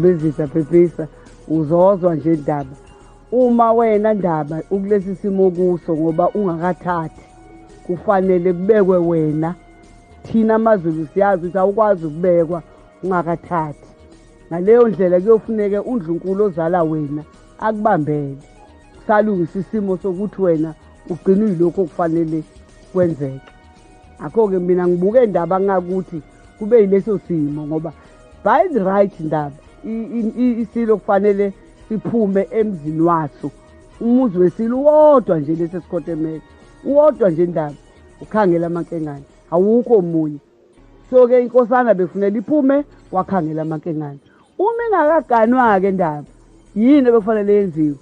indaba ezitha phephisa uzozwa nje indaba. Uma wena ndaba ukulesi simo kuso ngoba ungakathathi kufanele kubekwe wena. Thina amaZulu siyazi ukuthi awukwazi ukubekwa ungakathathi. Ngaleyo ndlela kuyofuneke uNdlunkulu ozala wena akubambele. Salungisa isimo sokuthi wena ugcina uyilokho okufanele kwenzeke. Akho-ke mina ngibuke indaba ngakuthi kube yileso simo ngoba by the right ndaba isilo kufanele siphume emzini waso. Umuzi wesilo wodwa nje lesi sikhothemele. Uwodwa nje ndaba ukhangela amankengane. Awukho omunye. So-ke inkosana befunela iphume wakhangela amankengane. Uma ingakaganwa-ke ndaba yini ebekufanele yenziwe?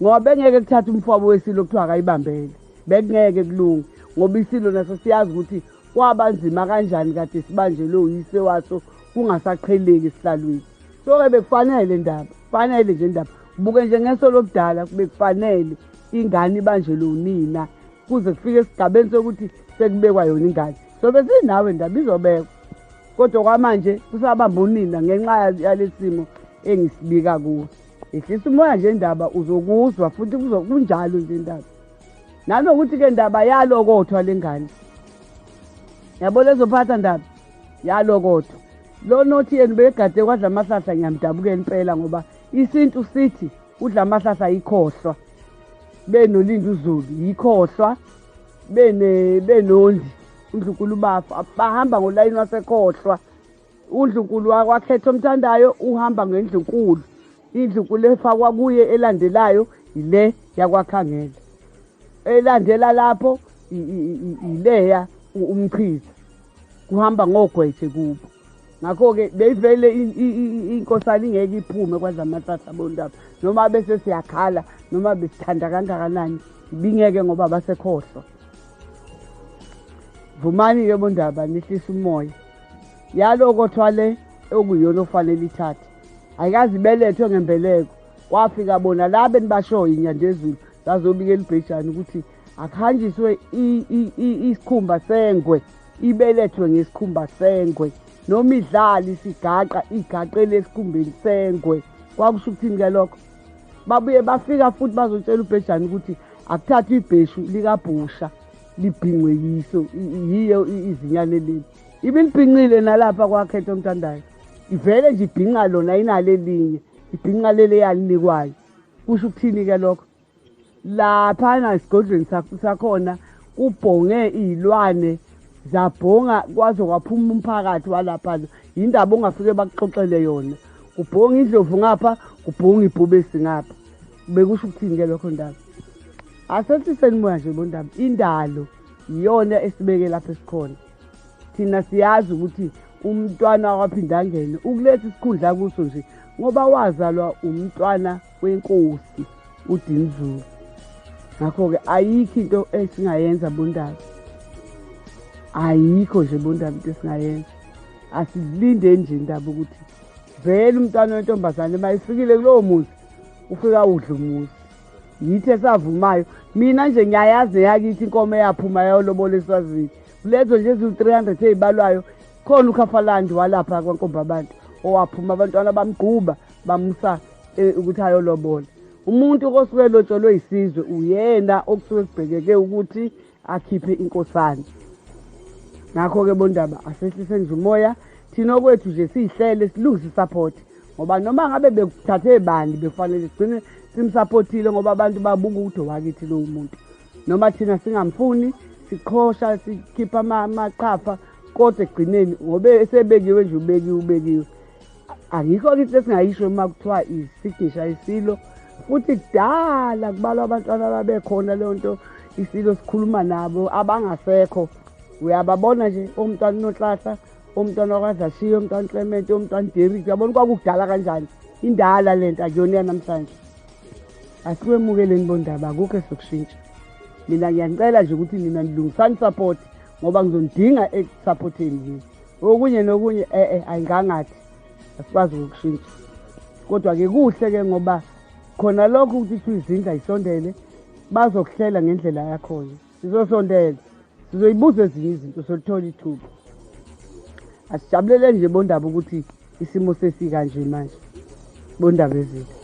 Ngoba bengeke kuthatha umfowabo wesilo kuthiwa akayibambele. Bekungeke kulunge ngoba isilo naso siyazi ukuthi kwabanzima kanjani kade sibanjelwe uyise waso kungasaqheleki esihlalweni. So-ke bekufanele ndaba, kufanele nje ndaba. Buke nje ngeso lobudala bekufanele ingane ibanjelwe unina kuze kufike esigabeni sokuthi sekubekwa yona ingane. So besinawe ndaba izobekwa. Kodwa kwamanje kusabamba unina ngenxa yalesimo engisibika kuwo. Ehlisa umoya nje indaba uzokuzwa futhi kunjalo nje indaba. Nanokuthi-ke ndaba yalokothwa lengane. Yabo lezophatha ndaba yalokothwa. Lo nothi yena begade kwadla amahlahla ngiyamdabukela impela ngoba isintu sithi udla amahlahla yikhohlwa. Benolindi uZulu yikhohlwa. Benondi uNdlunkulu bafa bahamba ngolayini wasekhohlwa. uNdlunkulu wakhetha omthandayo uhamba ngendlunkulu. Indlunkulu efakwa kuye elandelayo ile yakwakhangela. Elandela lapho ileya umchiza. Kuhamba ngogwethe kubo. Ngakho-ke beyivele inkosana ingeke iphume kwadla amahlahla bondaba. Noma bese siyakhala noma besithanda kangakanani ibingeke ngoba basekhohlwa. Vumani-ke bondaba nihlisa umoya. Yalokothwa le okuyona ofanele ithathe. Ayikazi ibelethwe ngembeleko. Wafika bona la benibashoyo inyandezulu bazobikela ibhejani ukuthi akuhanjiswe isikhumba sengwe. Ibelethwe ngesikhumba sengwe. Noma idlali sigaqa igaqele esikhumbeni sengwe. Kwakusho ukuthini-ke lokho? Babuye bafika futhi bazotshela ubhejani ukuthi akuthathwe ibheshu likabhusha libhingwe yiso yiyo izinyane leli. Ibilibhinqile nalapha kwakhetha omthandayo. Ivele nje ibhinqa lona inalo elinye. Ibhinqa leli eyalinikwayo. Kusho ukuthini-ke lokho? Laphana esigodlweni sakhona kubhonge iy'lwane zabhonga kwaze kwaphuma umphakathi walaphana. Yindaba ongafike bakuxoxele yona. Kubhonga indlovu ngapha, kubhonga ibhubesi ngapha. Bekusho ukuthini-ke lokho ndaba? Asethuseni moya nje bondaba. Indalo iyona esibeke lapha esikhona. Thina siyazi ukuthi umntwana waphinda angene ukuletha isikhundla kuso nje ngoba wazalwa umntwana wenkosi uDinizulu. Ngakho-ke ayikho into esingayenza bondaba. Ayikho nje bondaba into esingayenza. Asilinde nje indaba ukuthi vele umntwana wentombazane mayifikile kulowo muzi ufika udla umuzi. Yithi esavumayo mina nje ngiyayazi neyakithi inkomo eyaphuma yayolobola eSwazini. Kulezo nje eziwu-300 ey'balwayo khona uKhafalandi walapha kwaNkombabantu owaphuma abantwana bamgquba bamusa ukuthi ayolobola. Umuntu osuke elotsholwe isizwe uyena okusuke kubhekeke ukuthi akhiphe inkosana. Ngakho-ke bondaba asehlise nje umoya. Thina okwethu nje siyihlele silungise isupport ngoba noma ngabe bekuthathe bani befanele sigcine simsupportile ngoba abantu babuka ukuthi wakithi lowo muntu. Noma thina singamfuni siqhosha sikhipha amaqhafa kodwa egcineni ngobe esebekiwe nje ubekiwe. Angikho kithi esingayisho uma kuthiwa isigcisha isilo futhi kudala kubalwa abantwana ababekhona leyo nto isilo sikhuluma nabo abangasekho. Uyababona nje umntwana uNohlahla, umntwana wakwaZashiya, umntwana Clement, umntwana Derrick. Uyabona kwakudala kanjani? Indala lento akuyona namhlanje. Asiwemukeleni bondaba akukho esokushintsha. Mina ngiyanicela nje ukuthi nina nilungisani support ngoba ngizondinga ekusupporteni yini. Okunye nokunye ayingangathi asikwazi ukushintsha. Kodwa-ke kuhle-ke ngoba khona lokho ukuthi izindla isondele bazokuhlela ngendlela yakhona. Sizosondela. Sizoyibuza ezinye izinto solithola ithuba. Asijabulele nje bondaba ukuthi isimo sesikanje manje bondaba ezithu.